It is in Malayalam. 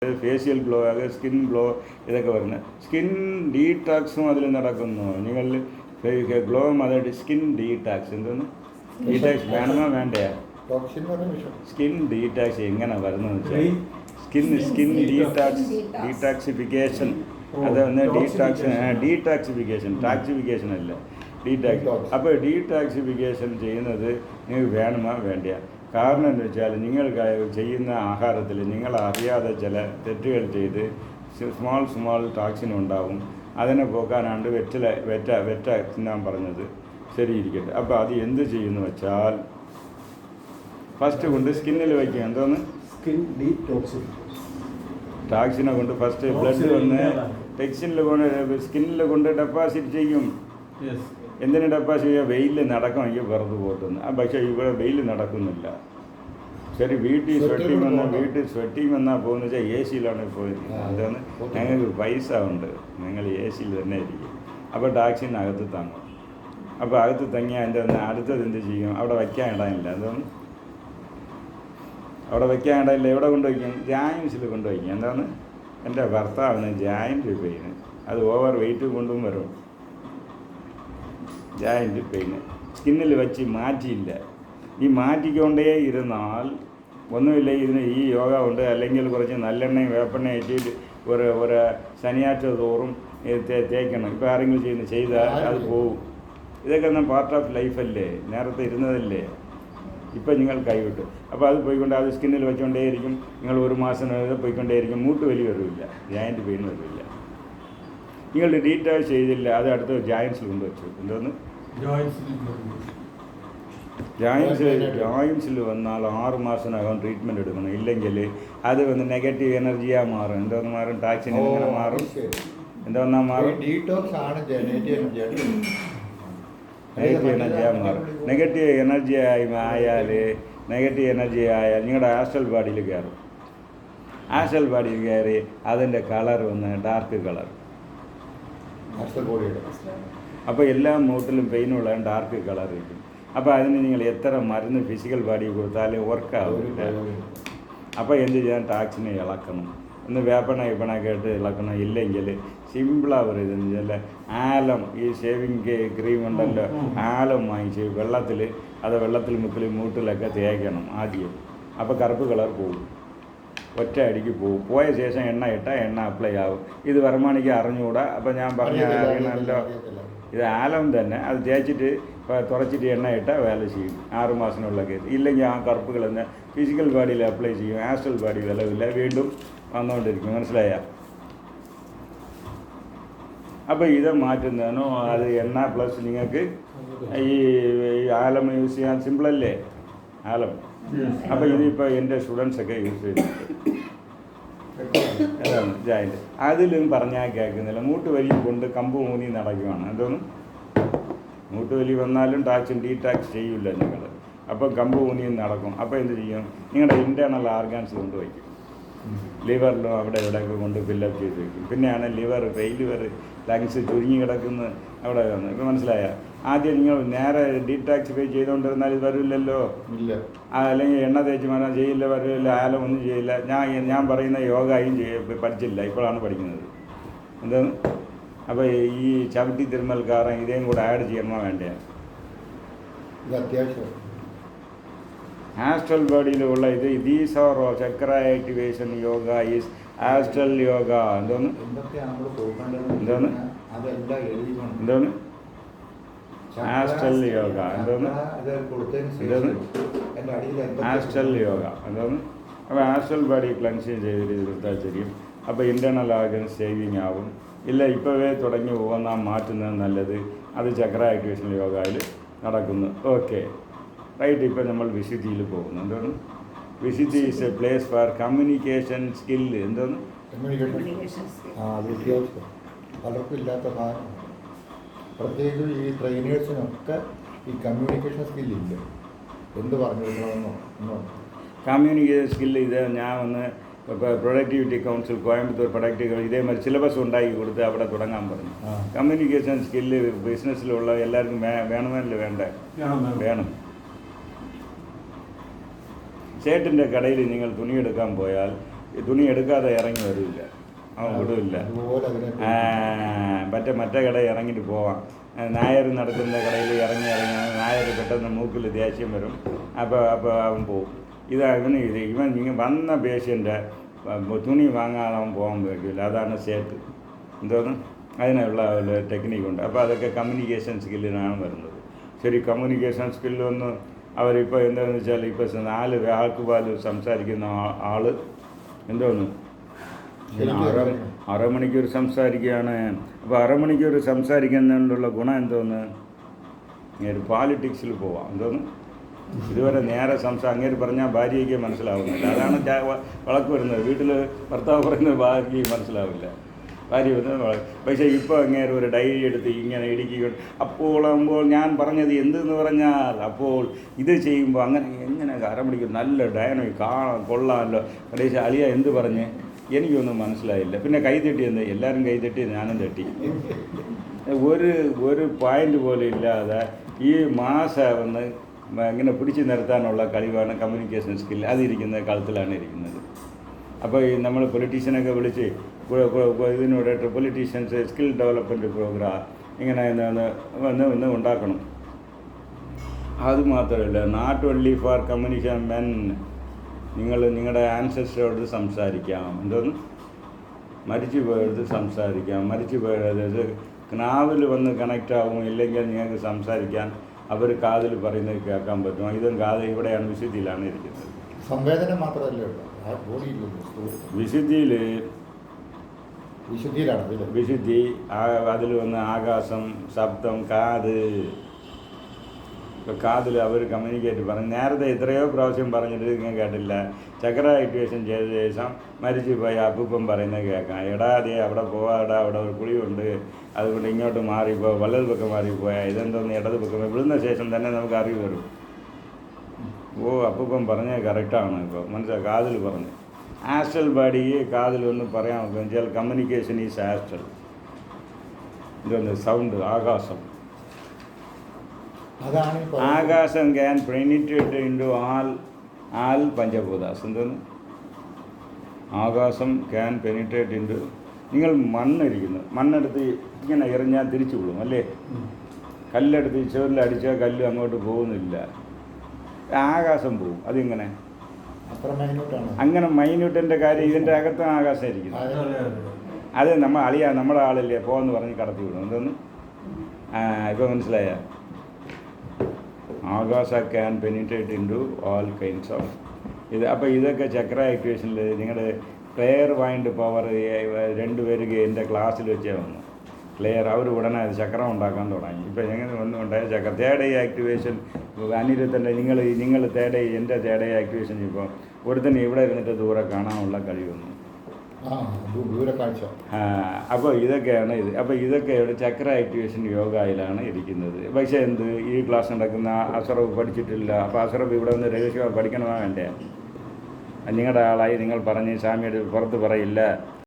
ഫേഷ്യൽ ഗ്ലോ സ്കിൻ ഗ്ലോ ഇതൊക്കെ വരുന്നത്. സ്കിൻ ഡീടാക്സും അതിൽ നടക്കുന്നു. നിങ്ങൾ ഗ്ലോ അതായത് സ്കിൻ ഡീടാക്സ് എന്തോന്ന് ഡീടാക്സ് വേണമോ വേണ്ടയാ? സ്കിൻ ഡീടാക്സ് എങ്ങനെ വരുന്നതെന്ന് വെച്ചാൽ സ്കിൻ ഡീടാക്സിഫിക്കേഷൻ അതൊന്ന് ടാക്സിഫിക്കേഷൻ അല്ല ഡീടാക്സ്. അപ്പോൾ ഡീടാക്സിഫിക്കേഷൻ ചെയ്യുന്നത് നിങ്ങൾക്ക് വേണമോ വേണ്ടയാ? കാരണം എന്ന് വെച്ചാൽ നിങ്ങൾ ചെയ്യുന്ന ആഹാരത്തിൽ നിങ്ങൾ അറിയാതെ ചില തെറ്റുകൾ ചെയ്ത് സ്മാൾ ടാക്സിൻ ഉണ്ടാവും. അതിനെ പോക്കാനാണ്ട് വെറ്റ തിന്നാൻ പറഞ്ഞത് ശരിയിരിക്കട്ടെ. അപ്പോൾ അത് എന്ത് ചെയ്യുന്നു വെച്ചാൽ ഫസ്റ്റ് കൊണ്ട് സ്കിന്നിൽ വയ്ക്കുക. എന്തോന്ന് ടാക്സിനെ കൊണ്ട് ഫസ്റ്റ് ബ്ലഡ് വന്ന് ടെക്സിനിൽ കൊണ്ട് സ്കിന്നിൽ കൊണ്ട് ഡെപ്പോസിറ്റ് ചെയ്യും. എന്തിനു ഡെപ്പോസിറ്റ് ചെയ്യുക? വെയിൽ നടക്കണമെങ്കിൽ വെറുതെ പോട്ടുന്നു. പക്ഷേ ഇവിടെ വെയിൽ നടക്കുന്നില്ല. ശരി, വീട്ടിൽ സ്വെറ്റിങ് വന്നാൽ പോകുന്ന വെച്ചാൽ എ സിയിലാണ് പോയിരിക്കുന്നത്. അതാണ് ഞങ്ങൾക്ക് പൈസ ഉണ്ട്, നിങ്ങൾ എ സിയിൽ തന്നെ ഇരിക്കും. അപ്പോൾ ടാക്സിനകത്ത് തങ്ങും. അപ്പോൾ അകത്ത് തങ്ങിയാൽ എൻ്റെ അടുത്തത് എന്ത് ചെയ്യും? അവിടെ വയ്ക്കാൻ ഇടാനില്ല. എന്താണ് അവിടെ വയ്ക്കാൻ ഇടാനില്ല? എവിടെ കൊണ്ടുവയ്ക്കും? ജായിൻസിൽ കൊണ്ടുവയ്ക്കും. എന്താണ് എൻ്റെ ഭർത്താവിന് ജോയിൻ്റ് പെയിന്, അത് ഓവർ വെയിറ്റ് കൊണ്ടും വരും. ജോയിൻ്റ് പെയിന് സ്കിന്നിൽ വെച്ച് മാറ്റിയില്ല. ഈ മാറ്റിക്കൊണ്ടേ ഇരുന്നാൽ ഒന്നുമില്ല. ഇതിന് ഈ യോഗ ഉണ്ട്, അല്ലെങ്കിൽ കുറച്ച് നല്ലെണ്ണയും വേപ്പെണ്ണയും ഇട്ടിട്ട് ഒരു ശനിയാഴ്ച തോറും തേക്കണം. ഇപ്പോൾ ആരെങ്കിലും ചെയ്താൽ അത് പോവും. ഇതൊക്കെ എന്നാൽ പാർട്ട് ഓഫ് ലൈഫല്ലേ, നേരത്തെ ഇരുന്നതല്ലേ. ഇപ്പം നിങ്ങൾ കൈവിട്ടു. അപ്പോൾ അത് പോയിക്കൊണ്ട് അത് സ്കിന്നിൽ വെച്ചുകൊണ്ടേയിരിക്കും. നിങ്ങൾ ഒരു മാസം പോയിക്കൊണ്ടേയിരിക്കും. മൂട്ട് വലി വരില്ല, ജോയിൻ്റ് പെയിൻ വരില്ല. നിങ്ങൾ ഡീറ്റാച്ച് ചെയ്തില്ല, അത് അടുത്ത് ജോയിൻസിൽ കൊണ്ടുവച്ചു. എന്തോന്ന് ജോയിൻസിൽ വന്നാൽ 6 മാസത്തിനകം ട്രീറ്റ്മെൻറ്റ് എടുക്കണം. ഇല്ലെങ്കിൽ അത് വന്ന് നെഗറ്റീവ് എനർജിயாக മാറും. എന്തോന്ന് മാറും? ടാക്സിന് ഇങ്ങനെ മാറും. എന്തോന്നാ മാറും? നെഗറ്റീവ് എനർജിயாக മാറും. നെഗറ്റീവ് എനർജി ആയാൽ നിങ്ങളുടെ ആസ്ട്രൽ ബാഡിയിൽ കയറും. ആസ്ട്രൽ ബാഡിയിൽ കയറി അതിൻ്റെ കളർ വന്ന് ഡാർക്ക് കളർ. അപ്പോൾ എല്ലാ മൂട്ടിലും പെയിനുള്ള ഡാർക്ക് കളർ ഇരിക്കും. അപ്പോൾ അതിന് നിങ്ങൾ എത്ര മരുന്ന് ഫിസിക്കൽ ബാഡി കൊടുത്താലും വർക്കാവില്ല. അപ്പോൾ എന്ത് ചെയ്യാൻ? ടാക്സിനെ ഇളക്കണം. ഒന്ന് വേപ്പണൊക്കെ ഇട്ട് ഇളക്കണം. ഇല്ലെങ്കിൽ സിമ്പിളാണ് ഇതെന്ന് വെച്ചാൽ ആലം, ഈ ഷേവിങ് ക്രീം ഉണ്ടല്ലോ, ആലം വാങ്ങിച്ച് വെള്ളത്തിൽ മൂട്ടിലൊക്കെ തേക്കണം ആദ്യം. അപ്പോൾ കറുപ്പ് കളർ പോകും, ഒറ്റ അടിക്ക് പോകും. പോയ ശേഷം എണ്ണ അപ്ലൈ ആവും. ഇത് വരമാണിക്ക് അറിഞ്ഞുകൂടാ. അപ്പോൾ ഞാൻ അറിയണമല്ലോ, ഇത് ആലം തന്നെ. അത് തേച്ചിട്ട് തുറച്ചിട്ട് എണ്ണ വേല ചെയ്യും 6 മാസത്തിനുള്ള കേസ്. ഇല്ലെങ്കിൽ ആ കറുപ്പുകൾ തന്നെ ഫിസിക്കൽ ബാഡിയിൽ അപ്ലൈ ചെയ്യും. ആസ്ട്രൽ ബാഡി വിലവില്ല, വീണ്ടും വന്നുകൊണ്ടിരിക്കും. മനസ്സിലായ? അപ്പോൾ ഇത് മാറ്റുന്നതിനോ അത് എണ്ണ പ്ലസ് നിങ്ങൾക്ക് ഈ ആലം യൂസ് ചെയ്യാൻ സിമ്പിളല്ലേ ആലം. അപ്പോൾ ഇതിപ്പോൾ എൻ്റെ സ്റ്റുഡൻസൊക്കെ യൂസ് ചെയ്യുന്നുണ്ട്. അതാണ് ജോയിൻ്റ്. അതിലും പറഞ്ഞാൽ കേൾക്കുന്നില്ല. മൂട്ടുവലി കൊണ്ട് കമ്പ് ഊന്നി നടക്കുകയാണ്. എന്തോന്നും മൂട്ടുവലി വന്നാലും ഡീടാക്സ് ചെയ്യില്ല നിങ്ങൾ. അപ്പോൾ കമ്പ് ഊന്നിയും നടക്കും. അപ്പോൾ എന്ത് ചെയ്യും? നിങ്ങളുടെ ഇൻറ്റേർണൽ ഓർഗാൻസ് കൊണ്ടുവയ്ക്കും. ലിവറിലും അവിടെ ഇവിടെയൊക്കെ കൊണ്ട് ഫില്ലപ്പ് ചെയ്ത് വയ്ക്കും. പിന്നെയാണ് ഫെയിലിവർ, ലങ്സ് ചുരുങ്ങി കിടക്കുന്നത് അവിടെ വന്ന്. ഇപ്പോൾ മനസ്സിലായ? ആദ്യം നിങ്ങൾ നേരെ ഡീടാക്സിഫൈ ചെയ്തുകൊണ്ടിരുന്നാൽ ഇത് വരില്ലല്ലോ. അല്ലെങ്കിൽ എണ്ണ തേച്ച് മാറാൻ ചെയ്യില്ല, വരില്ല, ആലം ഒന്നും ചെയ്യില്ല. ഞാൻ പറയുന്ന യോഗയും പഠിച്ചില്ല, ഇപ്പോഴാണ് പഠിക്കുന്നത്. എന്താണ്? അപ്പോൾ ഈ ചവിട്ടി തിരുമൽക്കാരൻ ഇതേയും കൂടെ ആഡ് ചെയ്യണമോ വേണ്ടേ? ആസ്ട്രൽ ബോഡിയിലുള്ള these are chakra activation yoga is astral yoga. എന്തോന്ന് ആസ്ട്രൽ യോഗ. ആസ്ട്രൽ യോഗ എന്തോന്ന്? അപ്പോൾ ആസ്ട്രൽ ബോഡി ക്ലൻസ് ചെയ്തിട്ട് കൊടുത്താൽ ശരിയും. അപ്പോൾ ഇൻറ്റേർണൽ ഓർഗൻസ് സേവിങ് ആവും. ഇല്ല ഇപ്പോഴേ തുടങ്ങി പോകുന്ന മാറ്റുന്നത് നല്ലത്. അത് ചക്ര ആക്ടിവേഷൻ യോഗയിൽ നടക്കുന്നു. Okay right. ഇപ്പോൾ നമ്മൾ വിശുദ്ധിയിൽ പോകുന്നു. എന്താണ്? Vishuddhi is a place for communication skill. എന്തോന്ന്? പലർക്കും ഇല്ലാത്ത ഭാഗം, പ്രത്യേകിച്ച് ഈ ട്രെയിനേഴ്സിനൊക്കെ ഈ കമ്മ്യൂണിക്കേഷൻ സ്കില്ലില്ല. എന്ത് പറഞ്ഞു കൊടുക്കണമെന്നോ കമ്മ്യൂണിക്കേഷൻ സ്കില്ല്. ഇത് ഞാൻ ഒന്ന് ഇപ്പോൾ പ്രൊഡക്ടിവിറ്റി കൗൺസിൽ കോയമ്പത്തൂർ പ്രൊഡക്റ്റീവ് ഇതേമാതിരി സിലബസ് ഉണ്ടാക്കി കൊടുത്ത് അവിടെ തുടങ്ങാൻ പറഞ്ഞു. കമ്മ്യൂണിക്കേഷൻ സ്കില്ല് ബിസിനസ്സിലുള്ള എല്ലാവർക്കും വേണമെന്നല്ലേ? വേണം. ചേട്ടൻ്റെ കടയിൽ നിങ്ങൾ തുണിയെടുക്കാൻ പോയാൽ തുണി എടുക്കാതെ ഇറങ്ങി വരില്ല, അവൻ വിടില്ല. അതുപോലെ അതിനെ മറ്റേ കടയിൽ ഇറങ്ങിയിട്ട് പോവാം. നായർ നടത്തുന്ന കടയിൽ ഇറങ്ങി നായർ പെട്ടെന്ന് മൂക്കിൽ ദേഷ്യം വരും. അപ്പോൾ അവൻ പോവും. ഇവൻ വന്ന പേഷ്യൻ്റെ തുണി വാങ്ങാതെ അവൻ പോകാൻ പറ്റില്ല. അതാണ് സേട്ട്. എന്തോന്ന് അതിനുള്ള ഒരു ടെക്നിക്കുണ്ട്. അപ്പോൾ അതൊക്കെ കമ്മ്യൂണിക്കേഷൻ സ്കില്ലിനാണ് വരുന്നത്. ശരി, കമ്മ്യൂണിക്കേഷൻ സ്കില്ലൊന്ന് അവരിപ്പോൾ എന്താണെന്ന് വെച്ചാൽ ഇപ്പോൾ 4 വാക്കുപാൽ സംസാരിക്കുന്ന ആൾ എന്തോന്ന് അരമണിക്കൂർ സംസാരിക്കുകയാണ്. അപ്പോൾ അരമണിക്കൂർ സംസാരിക്കുന്നതിനുള്ള ഗുണം എന്തോന്ന്, ഇങ്ങനെ പോളിറ്റിക്സിൽ പോവാം. എന്തോന്ന് ഇതുവരെ നേരെ അങ്ങേര് പറഞ്ഞാൽ ഭാര്യയ്ക്ക് മനസ്സിലാവുന്നില്ല. അതാണ് വഴക്ക് വരുന്നത്. വീട്ടിൽ ഭർത്താവ് പറയുന്നത് ഭാര്യയ്ക്ക് മനസ്സിലാവില്ല, ഭാര്യ വരുന്നത്. പക്ഷേ ഇപ്പോൾ അങ്ങേര് ഒരു ഡയറി എടുത്ത് ഇങ്ങനെ ഇടുക്കിക്കൊണ്ട് അപ്പോൾ ഞാൻ പറഞ്ഞത് എന്തെന്ന് പറഞ്ഞാൽ അപ്പോൾ ഇത് ചെയ്യുമ്പോൾ എങ്ങനെ അരമണിക്കൂർ നല്ല ഡയനമിക് കൊള്ളാമല്ലോ. കടേശ അളിയ എന്ത് പറഞ്ഞ് എനിക്കൊന്നും മനസ്സിലായില്ല. പിന്നെ കൈതട്ടി എല്ലാവരും കൈതട്ടി, ഞാനും തട്ടി. ഒരു പോയിൻ്റ് പോലും ഇല്ലാതെ ഈ വന്ന് ഇങ്ങനെ പിടിച്ചു നിർത്താനുള്ള കഴിവാണ് കമ്മ്യൂണിക്കേഷൻ സ്കിൽ. അതിരിക്കുന്ന കളത്തിലാണ് ഇരിക്കുന്നത്. അപ്പോൾ ഈ നമ്മൾ പൊളിറ്റീഷ്യനൊക്കെ വിളിച്ച് ഇതിനോട് പൊളിറ്റീഷ്യൻസ് സ്കിൽ ഡെവലപ്മെൻറ്റ് പ്രോഗ്രാം ഇങ്ങനെ ഒന്ന് ഉണ്ടാക്കണം. അതുമാത്രമല്ല, not only for communication men. നിങ്ങളുടെ ആൻസസ്റ്ററോട് സംസാരിക്കാം. എന്തോന്ന് മരിച്ചു പോയത് സംസാരിക്കാം. മരിച്ചു പോയത് നാവിൽ വന്ന് കണക്റ്റ് ആവും. ഇല്ലെങ്കിൽ നിങ്ങൾക്ക് സംസാരിക്കാൻ അവർ കാതിൽ പറയുന്നത് കേൾക്കാൻ പറ്റും. ഇതും ഇവിടെയാണ് വിശുദ്ധിയിലാണ് ഇരിക്കുന്നത്. സംവേദനം മാത്രമല്ല, വിശുദ്ധി അതിൽ വന്ന് ആകാശം, ശബ്ദം, കാതിൽ അവർ കമ്മ്യൂണിക്കേറ്റ് പറഞ്ഞു. നേരത്തെ എത്രയോ പ്രാവശ്യം പറഞ്ഞിട്ട് നിങ്ങൾ കേട്ടില്ല. ചക്ര ആക്ടിവേഷൻ ചെയ്ത ശേഷം മരിച്ചു പോയി അപ്പൂപ്പം പറയുന്നത് കേൾക്കാം. എടാതെ അവിടെ പോവാടാ, അവിടെ ഒരു കുഴിയുണ്ട്, അതുകൊണ്ട് ഇങ്ങോട്ട് മാറിപ്പോ, വലത് പക്കം മാറിപ്പോയാൽ ഇതെന്തോന്ന് ഇടത് പക്കം. വിടുന്ന ശേഷം തന്നെ നമുക്ക് അറിവ് വരും. അപ്പൂപ്പം പറഞ്ഞത് കറക്റ്റാണ്. ഇപ്പോൾ മനസ്സിലായി, കാതിൽ പറഞ്ഞു. ആസ്ട്രൽ ബോഡിയെ കാതിൽ ഒന്ന് പറയാൻ വെച്ചാൽ കമ്മ്യൂണിക്കേഷൻ ഈസ് ആസ്ട്രൽ. ഇതൊന്ന് സൗണ്ട്, ആകാശം. Akasham can penetrate in to all പഞ്ചഭൂതാസ്. എന്തോന്ന് akasham can penetrate in to. നിങ്ങൾ മണ്ണെടുത്ത് ഇങ്ങനെ എറിഞ്ഞാൽ തിരിച്ചു വിടും അല്ലേ? കല്ലെടുത്ത് ചുവരിലടിച്ചാൽ കല്ല് അങ്ങോട്ട് പോകുന്നില്ല, ആകാശം പോകും. അതിങ്ങനെ അങ്ങനെ മൈന്യൂട്ടിൻ്റെ കാര്യം ഇതിൻ്റെ അകത്താണ് ആകാശം ഇരിക്കുന്നത്. അത് നമ്മുടെ ആളല്ലേ പോകാമെന്ന് പറഞ്ഞ് കടത്തി വിടും. എന്തോന്ന് ഇപ്പോൾ മനസ്സിലായ? Akasha can penetrate in to all kinds of ഇത്. അപ്പോൾ ഇതൊക്കെ ചക്ര ആക്ടിവേഷനിൽ നിങ്ങളുടെ ക്ലിയർ മൈൻഡ് പവർ 2 പേർക്ക് എൻ്റെ ക്ലാസ്സിൽ വെച്ചേ വന്നു. ക്ലിയർ അവർ ഉടനെ ചക്രം ഉണ്ടാക്കാൻ തുടങ്ങി. ഇപ്പോൾ എങ്ങനെ ഒന്നുണ്ടായ ചക്ര തേർഡ് ഐ ആക്ടിവേഷൻ അനിരുദ്ധൻ്റെ നിങ്ങൾ തേർഡ് ഐ എൻ്റെ തേർഡ് ഐ ആക്ടിവേഷൻ ഇപ്പോൾ ഒരുത്തന്നെ ഇവിടെ ഇരുന്നിട്ട് ദൂരെ കാണാനുള്ള കഴിവൊന്നും. അപ്പോൾ ഇതൊക്കെയാണ് ഇത്. അപ്പോൾ ഇതൊക്കെയാണ് ചക്ര ആക്ടിവേഷൻ യോഗയിലാണ് ഇരിക്കുന്നത്. പക്ഷേ ഈ ക്ലാസ് നടക്കുന്ന അസറഫ് പഠിച്ചിട്ടില്ല. അപ്പോൾ അസറഫ് ഇവിടെ നിന്ന് രഹസ്യമായി പഠിക്കണമാ വേണ്ടേ? നിങ്ങളുടെ ആളായി നിങ്ങൾ പറഞ്ഞ് സ്വാമിയുടെ പുറത്ത് പറയില്ല.